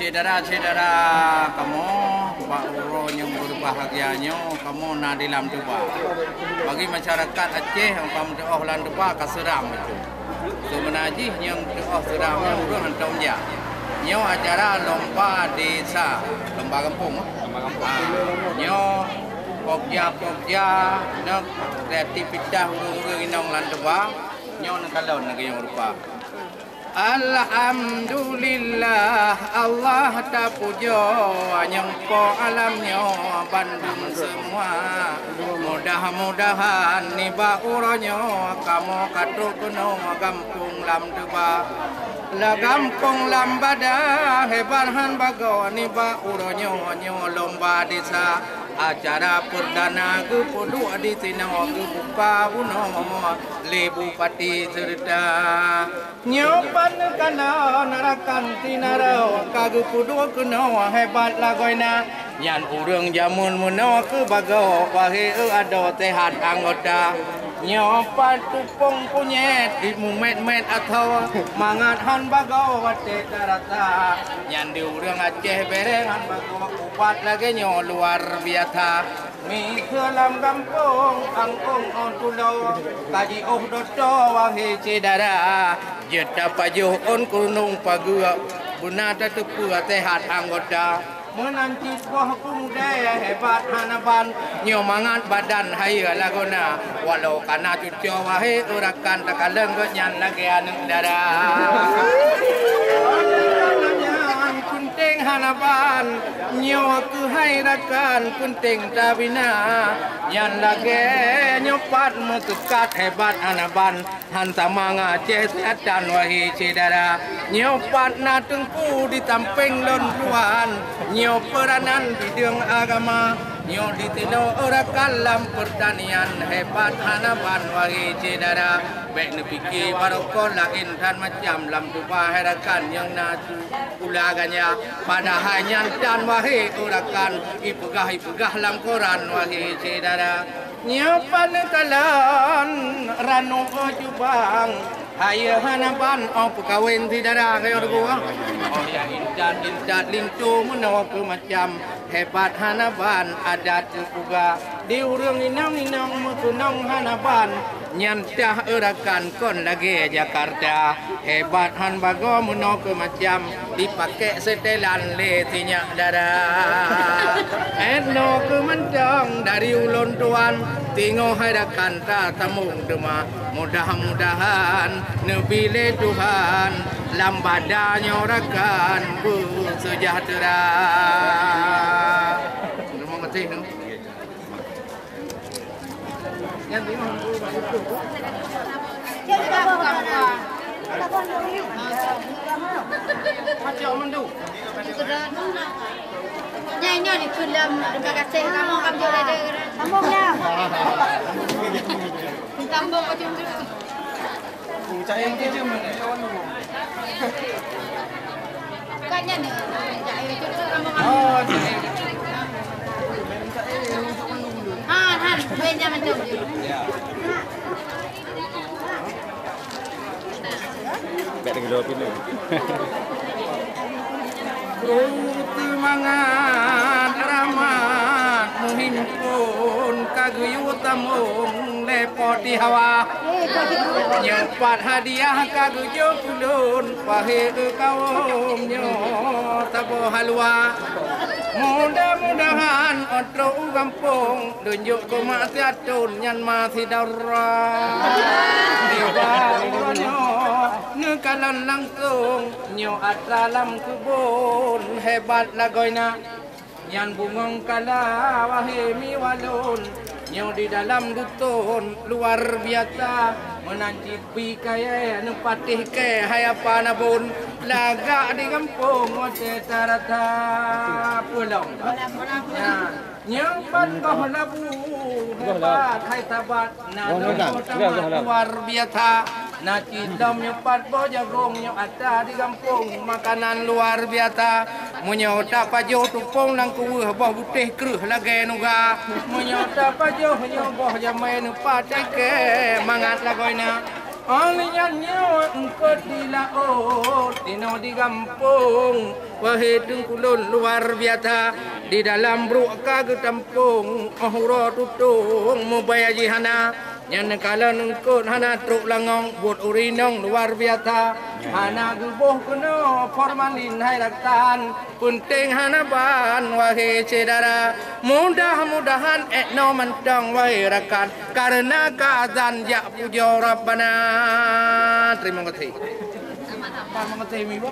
Saudara-saudara kamu, Pak Uro yang berbahagianya, kamu nak dalam Duba. Bagi masyarakat Aceh yang kamu doa lan Duba kaseram itu. Sebenarnya yang doa seramnya urang hantam dia. Nyo acara lomba desa, lomba kampung. Nyo pokja nak kreativitas urang inong lan Duba. Nyo nak kalau nak yang rupa. Alhamdulillah Allah tak puja nyengko alamnya Bandung semua. Mudah-mudahan niba uronyo kamu katruk gunung kampung lam Duba. La kampung lam badah hebarhan bago niba uronyo nyo lomba desa. Acara perdana ke podu di Tino ke buka buno lebu pati serta nyopan kana narakan tinara kagu podu kuno hebat lagoina nyan urang jamun muno ke bago wahe ado tehat anggota nyopan tupong punyet di mumet-met atau mangat han bago wate tarata nyan di urang Aceh bereng han bago upat lagi nyo luar biasa. Mi dalam kampung angkung on pulau kaji oh doto wahi cedara jeta pajuh on kunung pagua bunata tepu tehat anggota menanti buah pemuda hebat hanaban nyomangat badan haya lagona walau kana cucu wahi urakan takaleng nyan lagi anu dara kunting hanapan nyawa ku hai rakan kunting tabina yan lage nyopat metukat hebat hanapan hanta manga cesiatan wahi cedara nyopat na tengku di tamping lon luan nyoperanan bidang agama nyo ditino ora kalam pertanian hebat hanapan wahi cedara baik nepiki barokah lain dan macam lam Duba herakan yang nasu ulaganya pada hanya dan wahi urakan ipegah lam koran wahi cedara nyopan kalan ranu ojubang Haya hanapan oh pekawin tidara kayo gua. Oh ya indat lintu menawa ke macam hebat hanapan adat juga di urang inang mutunong hanapan nyantah urakan kon lagi Jakarta hebat han bago menawa ke macam dipakai setelan letinya dara eno ke mencong dari ulun tuan tingo hadakan ta tamung dema mudah-mudahan nebile Tuhan lambadanya orakan sejahtera. Terima kasih. Yang lima macam mandu. Nyanyi di film terima kasih kamu jual ada kampungnya. Kampung macam tu. Cak yang kerja mana? Bukannya ni. Cak yang kerja kampung. Oh, cak yang Han, Benjamin tu. ya. Baik lagi dua pin. Semangat rahmat menghimpun kaguyutamung lepot di hawa nyepat hadiah kaguyo kulun pahir kaum nyo tabo halwa mudah-mudahan otro kampung tunjuk ke maksiatun nyan masih darah diwalonyo nekalan langkung nyo atlalam kebun hebat lagoina nyan bungong kala wahemi walun nyo di dalam dutun luar biasa menancipi kaya nepatih ke hayapa nabun lagak di kampung oce tarata pulau nyampan kau labu hebat hai sabat luar biasa Nasi dom nyepat bo jagung nyo ada di kampung makanan luar biasa munyo tak pajo tupong nang kuweh boh putih kreuh lage nuga munyo tak pajo nyo boh jamai nu patai ke mangat lagoina Aliannya engkau di laut, tino di kampung, wahai dengkulun luar biasa di dalam bruka getampung, ahura tutung mubaya jihana, yang kalau engkau hana truk langong buat urinong luar biasa, hana gubuh kuno formalin hai laktan, punting hana ban wahai saudara, mudah-mudahan etno mentang wahai rakan, karena keadaan ya puja Rabbana. Terima kasih. Terima kasih, Ibu.